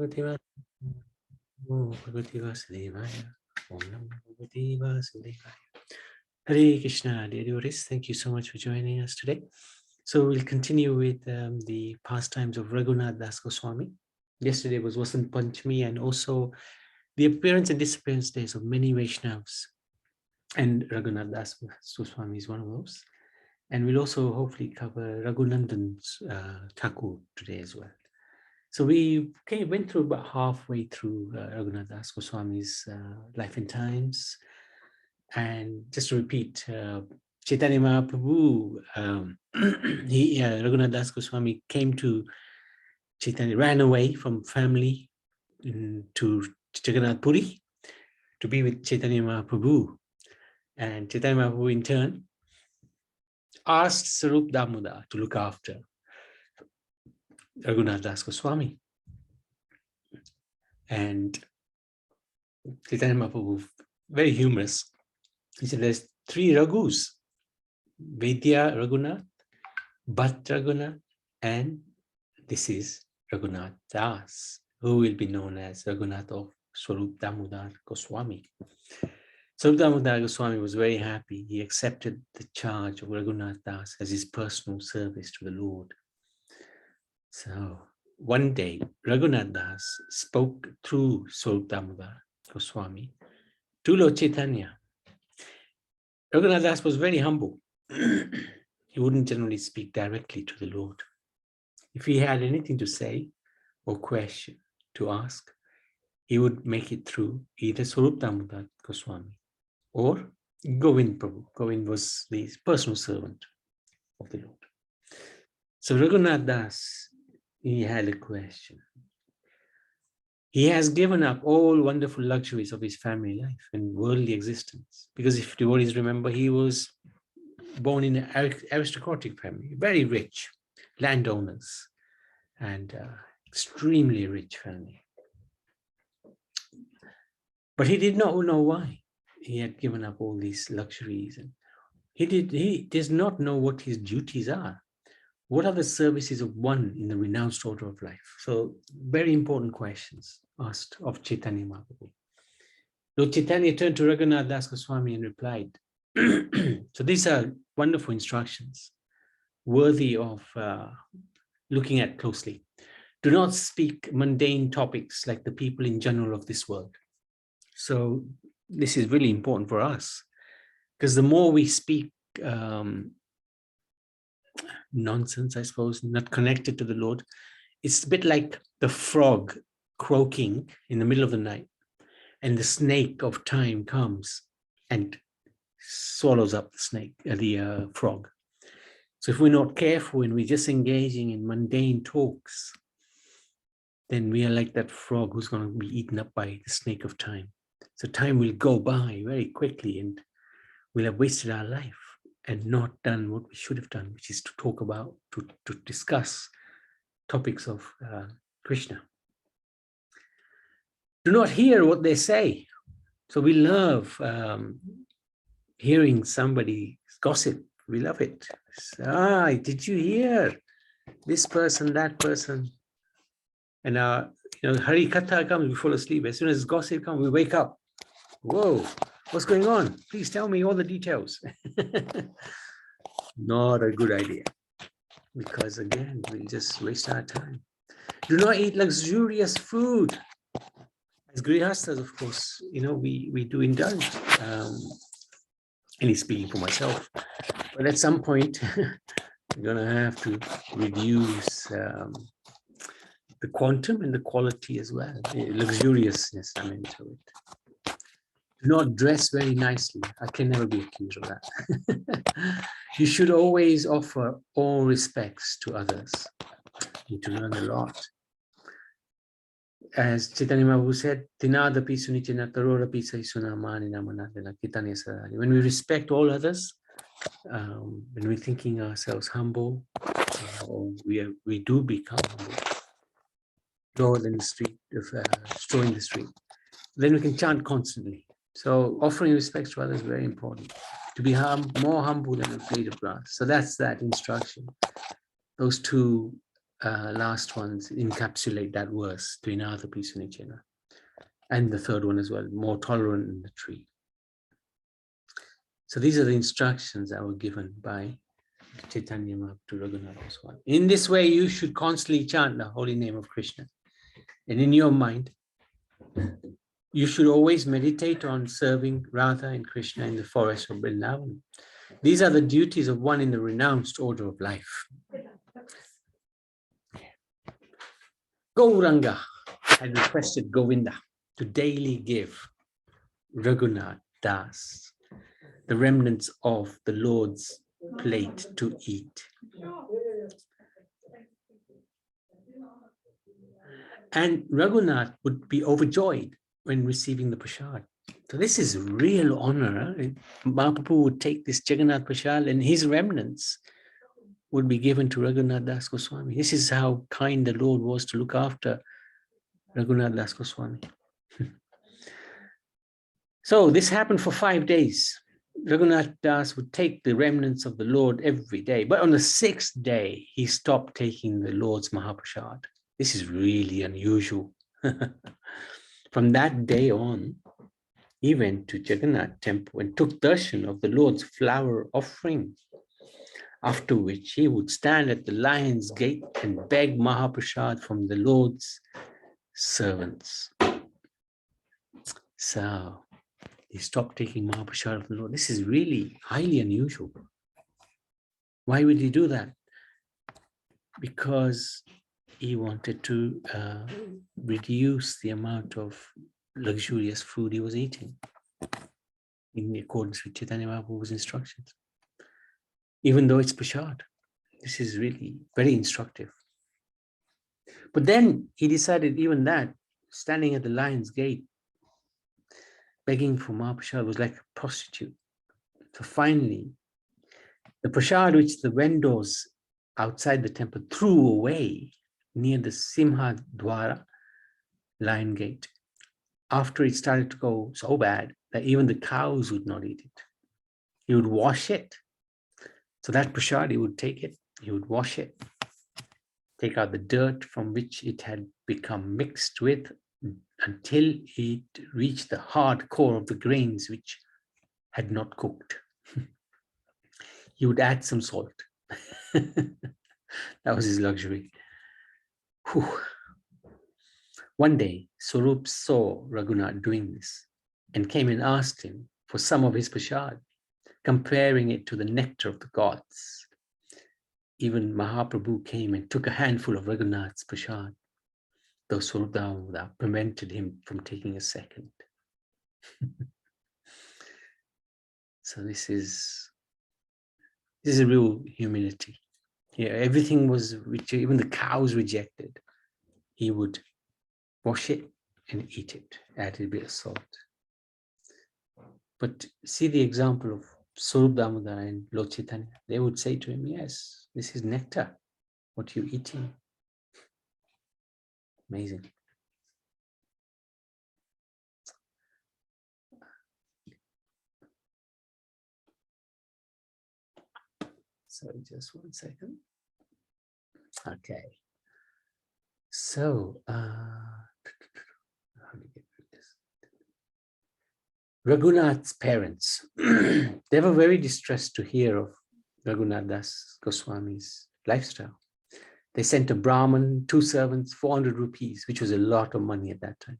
Bhagavate Vasudevaya. Om Namo Bhagavate Vasudevaya. Hare Krishna, dear devotees. Thank you so much for joining us today. So we'll continue with the pastimes of Raghunath Das Goswami. Yesterday was Vasant Panchami and also the appearance and disappearance days of many Vaishnavas. And Raghunath Das Goswami is one of those. And we'll also hopefully cover Raghunandan's Thakur today as well. So we went through about halfway through Raghunath Das Goswami's life and times. And just to repeat, Chaitanya Mahaprabhu, Raghunath Das Goswami came to Chaitanya, ran away from family to Jagannath Puri to be with Chaitanya Mahaprabhu. And Chaitanya Mahaprabhu in turn asked Sarup Damodar to look after Raghunath Das Goswami. And Chaitanya Mahaprabhu, very humorous, he said there's three Raghus: Vaidya Raghunath, Bhatt Raghunath, and this is Raghunath Das, who will be known as Raghunath of Swarup Damodar Goswami. Swarup Damodar Goswami was very happy. He accepted the charge of Raghunath Das as his personal service to the Lord. So one day, Raghunath Das spoke through Swarup Damodar Goswami to Lord Chaitanya. Raghunath Das was very humble. He wouldn't generally speak directly to the Lord. If he had anything to say or question to ask, he would make it through either Swarup Damodar Goswami or Govind Prabhu. Govind was the personal servant of the Lord. So Raghunath Das, he had a question. He has given up all wonderful luxuries of his family life and worldly existence. Because if devotees remember, he was born in an aristocratic family, very rich, landowners, and extremely rich family. But he did not know why he had given up all these luxuries. And he does not know what his duties are. What are the services of one in the renounced order of life? So very important questions asked of Chaitanya Mahaprabhu. Lord Chaitanya turned to Raghunath Das Goswami and replied. So these are wonderful instructions, worthy of looking at closely. Do not speak mundane topics like the people in general of this world. So this is really important for us, because the more we speak nonsense, I suppose, not connected to the Lord, it's a bit like the frog croaking in the middle of the night, and the snake of time comes and swallows up the frog. So if we're not careful and we're just engaging in mundane talks, then we are like that frog who's going to be eaten up by the snake of time. So time will go by very quickly and we'll have wasted our life and not done what we should have done, which is to talk about, to discuss topics of Krishna. Do not hear what they say. So we love hearing somebody's gossip. We love it. Did you hear this person, that person? And Hari Katha comes, we fall asleep. As soon as gossip comes, we wake up. Whoa, what's going on? Please tell me all the details. Not a good idea, because again, we just waste our time. Do not eat luxurious food. As Grihasthas, of course, we do indulge. And he's speaking for myself. But at some point, we're going to have to reduce the quantum and the quality as well. The luxuriousness, to it. Do not dress very nicely. I can never be accused of that. You should always offer all respects to others. You need to learn a lot. As Chaitanya Mahaprabhu said, Tinadapi sunichena tarorapi saisuna manina manadana kitanya sarani. When we respect all others, when we're thinking ourselves humble, or we do become humble, lower in the street, straw in the street, then we can chant constantly. So offering respects to others is very important. To be more humble than a blade of grass. So that's that instruction. Those two last ones encapsulate that verse, to inartha pisunichena. And the third one as well, more tolerant in the tree. So these are the instructions that were given by Chaitanya Mahaprabhu to Raghunath Das Goswami. In this way, you should constantly chant the holy name of Krishna. And in your mind, you should always meditate on serving Radha and Krishna in the forest of Vrindavan. These are the duties of one in the renounced order of life. Gauranga had requested Govinda to daily give Raghunath Das the remnants of the Lord's plate to eat. And Raghunath would be overjoyed when receiving the prasad. So this is real honor. Mahaprabhu would take this Jagannath prasad and his remnants would be given to Raghunath Das Goswami. This is how kind the Lord was to look after Raghunath Das Goswami. So this happened for 5 days. Raghunath Das would take the remnants of the Lord every day. But on the 6th day, he stopped taking the Lord's Mahaprasad. This is really unusual. From that day on, he went to Jagannath temple and took darshan of the Lord's flower offering, after which he would stand at the lion's gate and beg Mahaprasad from the Lord's servants. So he stopped taking Mahaprasad of the Lord. This is really highly unusual. Why would he do that? Because he wanted to reduce the amount of luxurious food he was eating in accordance with Chaitanya Mahaprabhu's instructions. Even though it's prasad, this is really very instructive. But then he decided even that, standing at the lion's gate, begging for Mahaprasad was like a prostitute. So finally, the prasad which the vendors outside the temple threw away near the Simha Dwara, lion gate, after it started to go so bad that even the cows would not eat it. He would wash it. So that prasad, he would take it, he would wash it, take out the dirt from which it had become mixed with until it reached the hard core of the grains which had not cooked. He would add some salt. That was his luxury. Whew. One day, Swarup saw Raghunath doing this and came and asked him for some of his prasad, comparing it to the nectar of the gods. Even Mahaprabhu came and took a handful of Raghunath's prasad, though Swarup Damodar prevented him from taking a second. So this is a real humility. Yeah, everything was, which even the cows rejected, he would wash it and eat it, add a bit of salt. But see the example of Swarup Damodar and Lord Chaitanya. They would say to him, yes, this is nectar, what you're eating. Amazing. Sorry, just 1 second. Okay. So, how do you get rid of this? Raghunath's parents, they were very distressed to hear of Raghunath Das Goswami's lifestyle. They sent a Brahmin, 2 servants, 400 rupees, which was a lot of money at that time,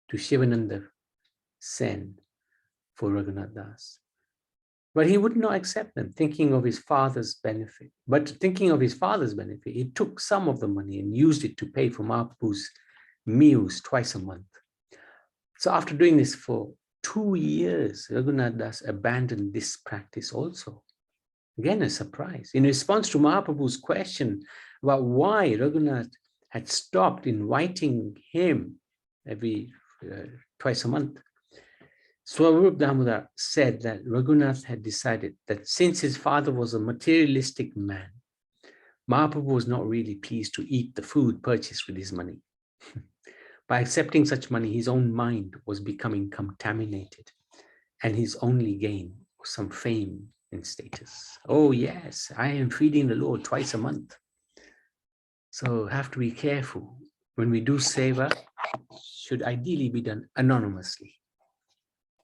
to Shivananda Sen for Raghunath Das. But he would not accept them, thinking of his father's benefit. But thinking of his father's benefit, he took some of the money and used it to pay for Mahaprabhu's meals twice a month. So after doing this for 2 years, Raghunath Das abandoned this practice also. Again, a surprise. In response to Mahaprabhu's question about why Raghunath had stopped inviting him every twice a month, Swarup Damodar said that Raghunath had decided that since his father was a materialistic man, Mahaprabhu was not really pleased to eat the food purchased with his money. By accepting such money, his own mind was becoming contaminated, and his only gain was some fame and status. Oh yes, I am feeding the Lord twice a month. So have to be careful. When we do seva, should ideally be done anonymously.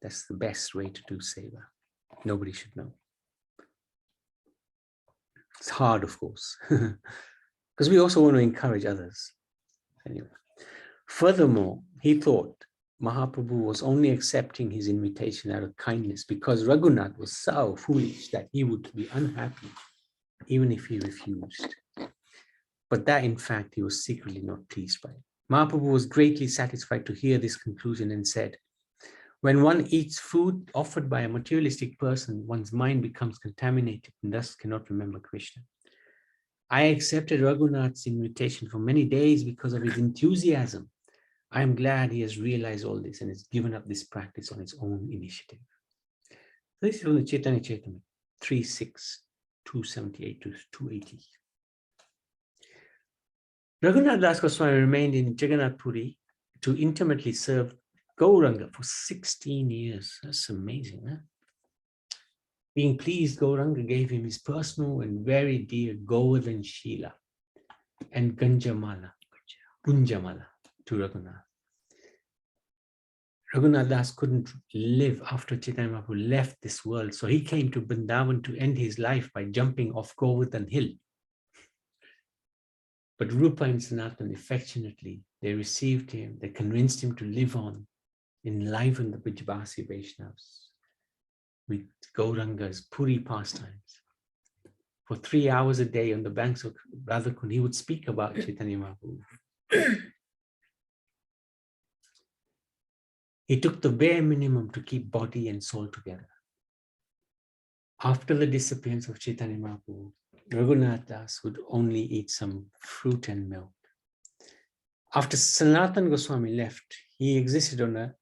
That's the best way to do seva. Nobody should know. It's hard, of course, because we also want to encourage others. Anyway, furthermore, he thought Mahaprabhu was only accepting his invitation out of kindness because Raghunath was so foolish that he would be unhappy even if he refused. But that, in fact, he was secretly not pleased by it. Mahaprabhu was greatly satisfied to hear this conclusion and said, when one eats food offered by a materialistic person, one's mind becomes contaminated and thus cannot remember Krishna. I accepted Raghunath's invitation for many days because of his enthusiasm. I am glad he has realized all this and has given up this practice on his own initiative. This is from the Chaitanya Charitamrita 3.6, 278 to 280. Raghunath Das Goswami remained in Jagannath Puri to intimately serve Gauranga for 16 years. That's amazing, huh? Being pleased, Gauranga gave him his personal and very dear Govardhan Shila and Gunjamala to Raghunath. Raghunath Das couldn't live after Chaitanya Mahaprabhu left this world, so he came to Vrindavan to end his life by jumping off Govardhan Hill. But Rupa and Sanatan, affectionately, they received him, they convinced him to live on, enliven the Vrijavasi Vaishnavas with Gauranga's Puri pastimes. For 3 hours a day on the banks of Radhakund, he would speak about Chaitanya Mahaprabhu. He took the bare minimum to keep body and soul together. After the disappearance of Chaitanya Mahaprabhu, Raghunath Das would only eat some fruit and milk. After Sanatan Goswami left, he existed on a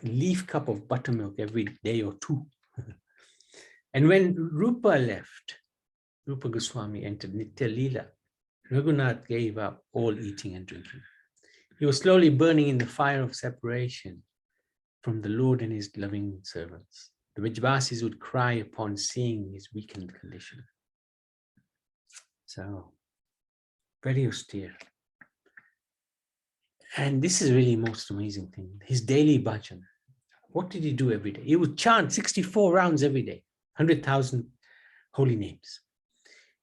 leaf cup of buttermilk every day or two. And when Rupa left, Rupa Goswami entered Nitya Leela, Raghunath gave up all eating and drinking. He was slowly burning in the fire of separation from the Lord and his loving servants. The Vrijavasis would cry upon seeing his weakened condition. So, very austere. And this is really the most amazing thing. His daily bhajan. What did he do every day? He would chant 64 rounds every day, 100,000 holy names.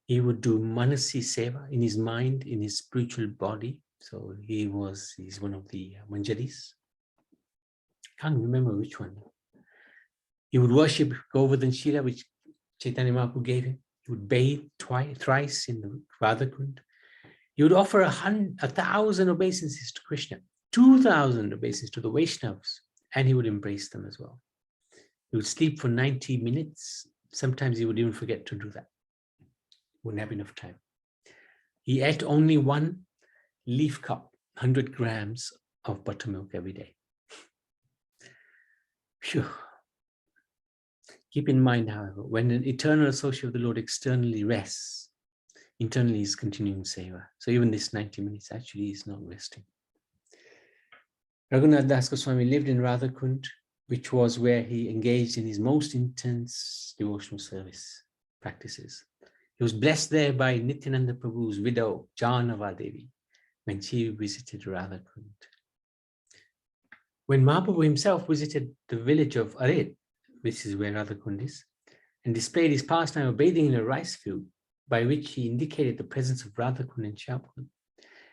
He would do manasi seva in his mind, in his spiritual body. So he's one of the manjaris. Can't remember which one. He would worship Govardhan Shila, which Chaitanya Mahaprabhu gave him. He would bathe thrice in the Radhakund. He would offer 1,000 obeisances to Krishna, 2,000 obeisances to the Vaishnavas, and he would embrace them as well. He would sleep for 90 minutes. Sometimes he would even forget to do that. Wouldn't have enough time. He ate only one leaf cup, 100 grams of buttermilk every day. Phew. Keep in mind, however, when an eternal associate of the Lord externally rests, internally is continuing seva. So even this 90 minutes actually is not resting. Raghunath Das Goswami lived in Radhakund, which was where he engaged in his most intense devotional service practices. He was blessed there by Nityananda Prabhu's widow, Janava Devi, when she visited Radhakund. When Mahaprabhu himself visited the village of Arid, which is where Radhakund is, and displayed his pastime of bathing in a rice field, by which he indicated the presence of Radhakund and Shyamkund.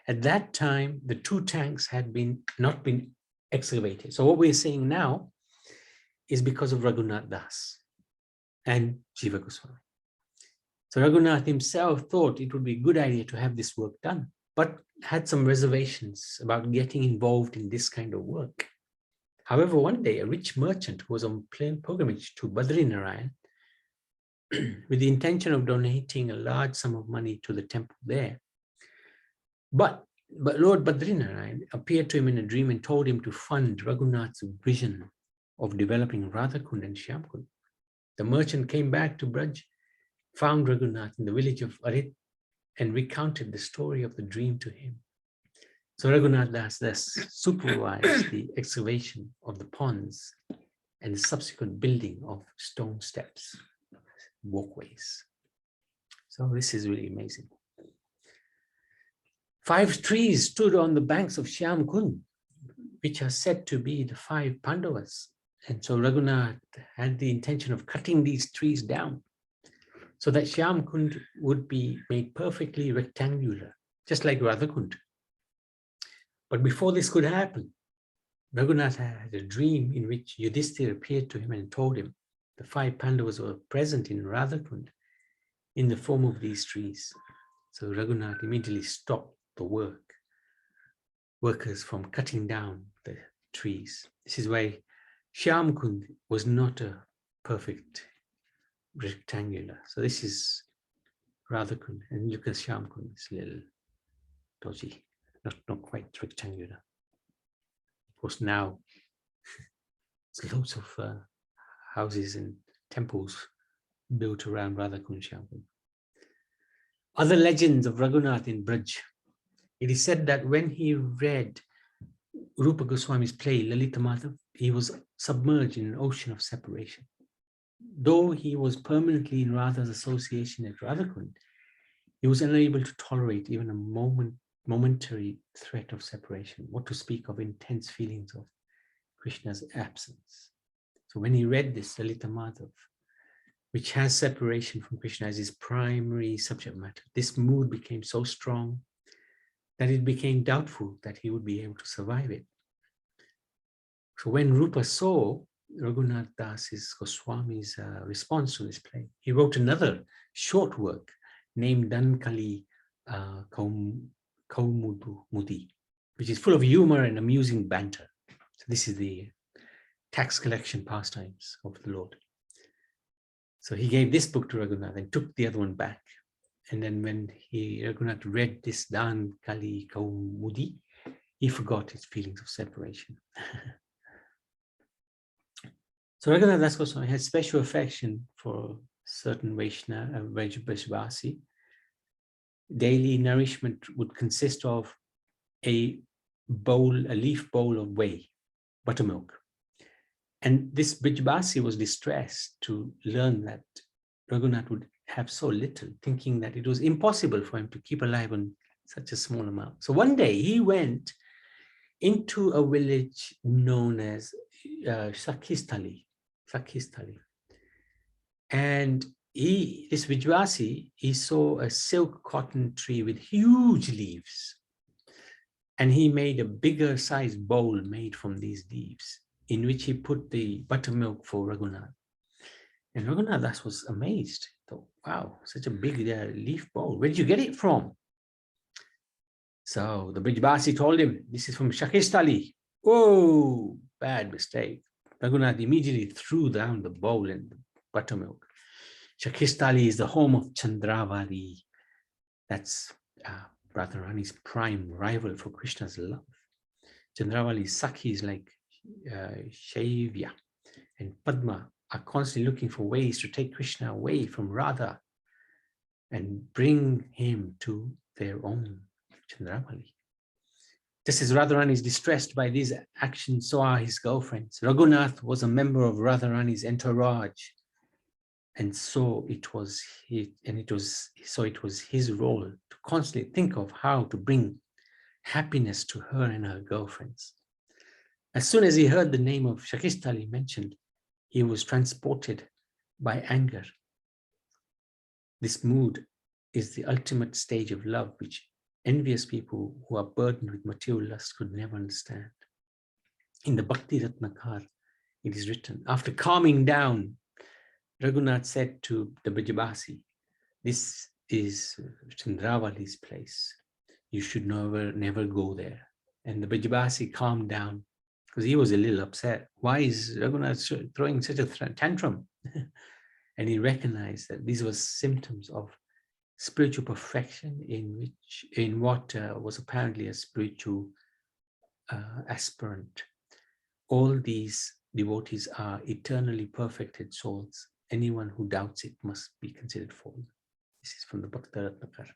At that time, the two tanks had not been excavated. So what we're saying now is because of Raghunath Das and Jiva Goswami. So Raghunath himself thought it would be a good idea to have this work done, but had some reservations about getting involved in this kind of work. However, one day, a rich merchant who was on pilgrimage to Badrinarayan with the intention of donating a large sum of money to the temple there. But Lord Badrinarayan appeared to him in a dream and told him to fund Raghunath's vision of developing Radhakund and Shyamkund. The merchant came back to Braj, found Raghunath in the village of Arid, and recounted the story of the dream to him. So Raghunath Das supervised the excavation of the ponds and the subsequent building of stone steps, walkways. So this is really amazing. 5 trees stood on the banks of Shyam Kund, which are said to be the 5 Pandavas. And so Raghunath had the intention of cutting these trees down so that Shyam Kund would be made perfectly rectangular, just like Radhakund. But before this could happen, Raghunath had a dream in which Yudhishthira appeared to him and told him the 5 Pandavas were present in Radhakund in the form of these trees. So Raghunath immediately stopped the workers from cutting down the trees. This is why Shyam Kund was not a perfect rectangular. So this is Radhakund, and look at Shyam Kund, it's a little dodgy, not quite rectangular. Of course, now there's loads of houses and temples built around Radhakund Shyam Kund. Other legends of Raghunath in Braj. It is said that when he read Rupa Goswami's play Lalita Madhav, he was submerged in an ocean of separation. Though he was permanently in Radha's association at Radhakund, he was unable to tolerate even a momentary threat of separation, what to speak of intense feelings of Krishna's absence. So when he read this Lalita Madhav, which has separation from Krishna as his primary subject matter, this mood became so strong that it became doubtful that he would be able to survive it. So when Rupa saw Raghunath Das Goswami's response to this play, he wrote another short work named Dankali Kaumudi, which is full of humor and amusing banter. So this is the tax collection pastimes of the Lord. So he gave this book to Raghunath and took the other one back. And then when Raghunath read this Dan Kali Kaumudi, he forgot his feelings of separation. So Raghunath Das Goswami had special affection for certain Vaishnavasi. Daily nourishment would consist of a leaf bowl of whey, buttermilk. And this Brijbasi was distressed to learn that Raghunath would have so little, thinking that it was impossible for him to keep alive on such a small amount. So one day he went into a village known as Sakhistali. And this Vijwasi, he saw a silk cotton tree with huge leaves. And he made a bigger sized bowl made from these leaves, in which he put the buttermilk for Raghunath. And Raghunath Das was amazed. He thought, wow, such a big leaf bowl. Where did you get it from? So the Brijbasi told him, this is from Shakistali. Oh, bad mistake. Raghunath immediately threw down the bowl and the buttermilk. Shakistali is the home of Chandravali. That's Radharani's prime rival for Krishna's love. Chandravali's Sakhis like Shaivya and Padma are constantly looking for ways to take Krishna away from Radha and bring him to their own Chandravali. Just as Radharani is distressed by these actions, so are his girlfriends. Raghunath was a member of Radharani's entourage, and so it was his role to constantly think of how to bring happiness to her and her girlfriends. As soon as he heard the name of Shakistali mentioned, he was transported by anger. This mood is the ultimate stage of love, which envious people who are burdened with material lust could never understand. In the Bhakti Ratnakar, it is written, after calming down, Raghunath said to the Brijbasi, this is Chandravali's place. You should never go there. And the Brijbasi calmed down because he was a little upset. Why is Raghunath throwing such a tantrum? And he recognized that these were symptoms of spiritual perfection in what was apparently a spiritual aspirant. All these devotees are eternally perfected souls. Anyone who doubts it must be considered fallen. This is from the Bhakti Ratnakar.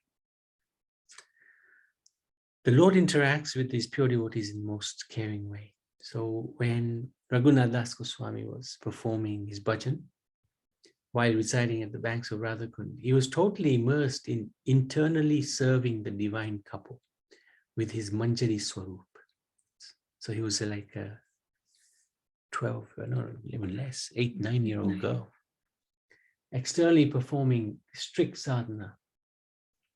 The Lord interacts with these pure devotees in the most caring way. So when Raghunath Das Goswami was performing his bhajan, while residing at the banks of Radhakund, he was totally immersed in internally serving the divine couple. with his Manjari Swarup. So he was like a 12, no, even less, 8, 9-year-old girl, externally performing strict sadhana,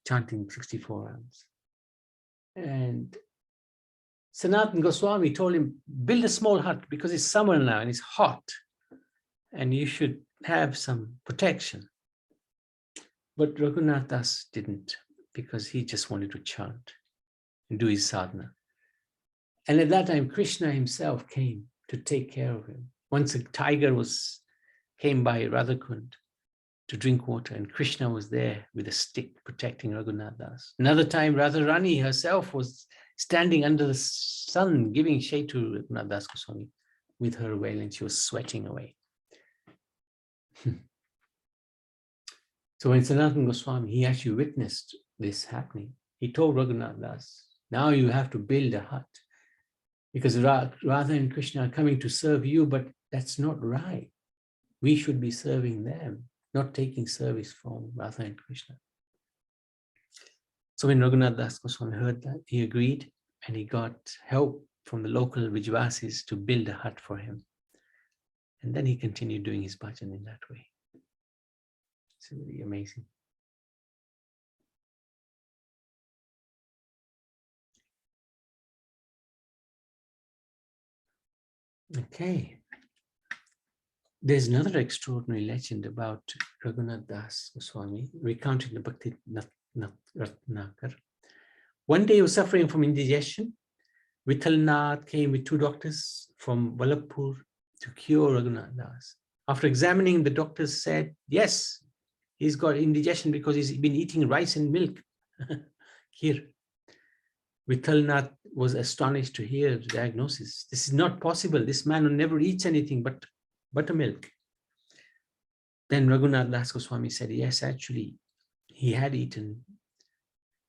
chanting 64 rounds. And Sanatana Goswami told him, build a small hut because it's summer now and it's hot and you should have some protection. But Raghunath Das didn't, because he just wanted to chant and do his sadhana. And at that time, Krishna himself came to take care of him. Once a tiger came by Radhakund to drink water, and Krishna was there with a stick protecting Raghunath Das. Another time, Radharani herself was standing under the sun, giving shade to Raghunath Das Goswami with her veil, and she was sweating away. So when Sanatana Goswami, he actually witnessed this happening, he told Raghunath Das, now you have to build a hut because Radha and Krishna are coming to serve you, but that's not right. We should be serving them, not taking service from Radha and Krishna. So when Raghunath Das Goswami heard that, he agreed, and he got help from the local Vijvasis to build a hut for him. And then he continued doing his bhajan in that way. It's really amazing. Okay. There's another extraordinary legend about Raghunath Das Goswami, recounted in the Bhakti Ratnakar. One day he was suffering from indigestion. Vithalnath came with 2 doctors from Vallabhpur to cure Raghunath Das. After examining, the doctors said, yes, he's got indigestion because he's been eating rice and milk. Here. Vithalnath was astonished to hear the diagnosis. This is not possible. This man never eats anything but buttermilk. Then Raghunath Das Goswami said, yes, actually, he had eaten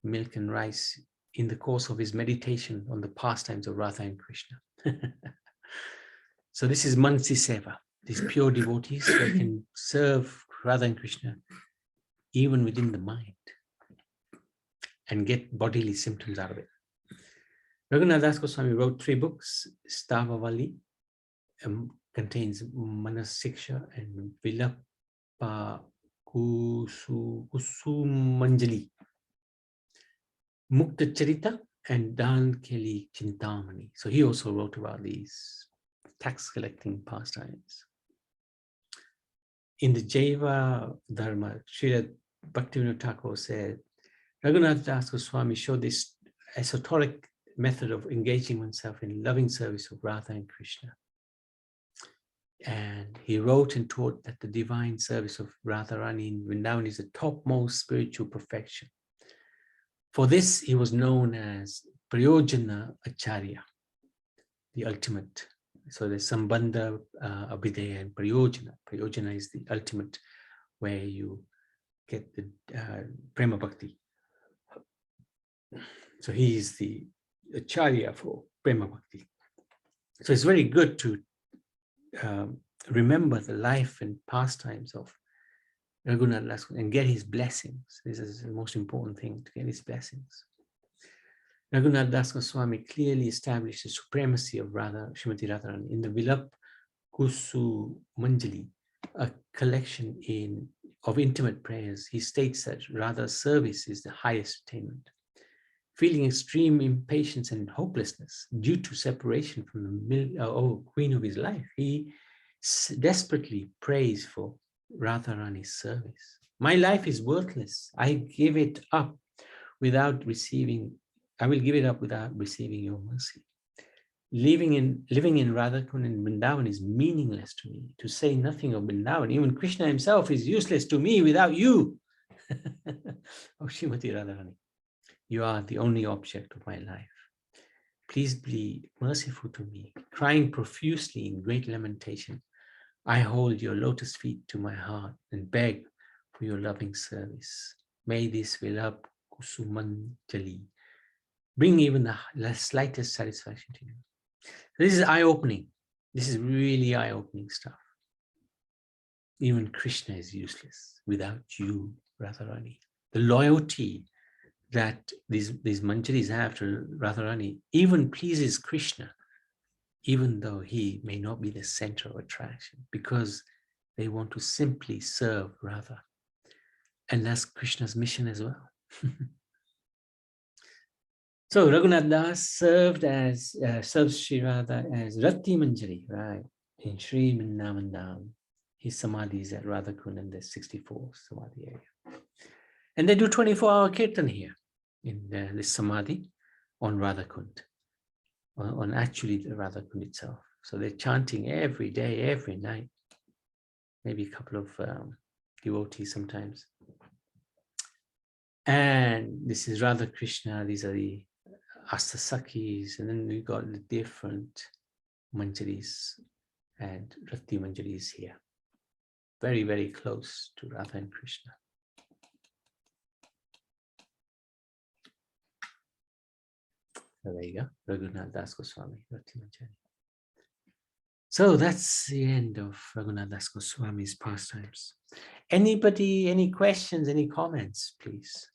milk and rice in the course of his meditation on the pastimes of Radha and Krishna. So this is Mansi Seva. These pure devotees that can serve Radha and Krishna even within the mind and get bodily symptoms out of it. Raghunath Das Goswami wrote 3 books. Stavavali contains Manasiksha and Vilapa Kusumanjali, Mukta Charita, and Dan Keli Chintamani. So he also wrote about these tax collecting pastimes. In the Jaiva Dharma, Srila Bhaktivinoda Thakur said, Raghunath Das Goswami showed this esoteric method of engaging oneself in loving service of Radha and Krishna. And he wrote and taught that the divine service of Radharani in Vrindavan is the topmost spiritual perfection. For this, he was known as Prayojana Acharya, the ultimate. So there's Sambandha, Abhideya, and Prayojana. Prayojana is the ultimate, where you get the Prema Bhakti. So he is the Acharya for Prema Bhakti. So it's very good to remember the life and pastimes of Raghunath Das and get his blessings. This is the most important thing, to get his blessings. Raghunath Das Goswami clearly established the supremacy of Radha, Srimati Radharani in the Vilap Kusu Manjali, a collection of intimate prayers. He states that Radha's service is the highest attainment. Feeling extreme impatience and hopelessness due to separation from the queen of his life, he desperately prays for Radharani's service. My life is worthless. I will give it up without receiving your mercy. Living in Radhakund and Vrindavan is meaningless to me, to say nothing of Vrindavan. Even Krishna himself is useless to me without you. Oh, Srimati Radharani, you are the only object of my life. Please be merciful to me. Crying profusely in great lamentation, I hold your lotus feet to my heart and beg for your loving service. May this Vilap Kusumanjali bring even the slightest satisfaction to you. This is eye-opening. This is really eye-opening stuff. Even Krishna is useless without you, Radharani. The loyalty that these manjaris have to Radharani even pleases Krishna, even though he may not be the center of attraction, because they want to simply serve Radha. And that's Krishna's mission as well. So Raghunath Das serves Sri Radha as Rati Manjari, right? In Sri Mandam. His samadhi is at Radhakund in the 64 samadhi area. And they do 24-hour kirtan here in this samadhi on Radhakund, on actually the Radhakund itself. So they're chanting every day, every night, maybe a couple of devotees sometimes. And this is Radha Krishna, these are the Astasakis, and then we got the different manjaris and Rati manjaris here. Very, very close to Radha and Krishna. So there you go, Raghunath Das Goswami, Rati manjari. So that's the end of Raghunath Das Goswami's pastimes. Anybody, any questions, any comments, please?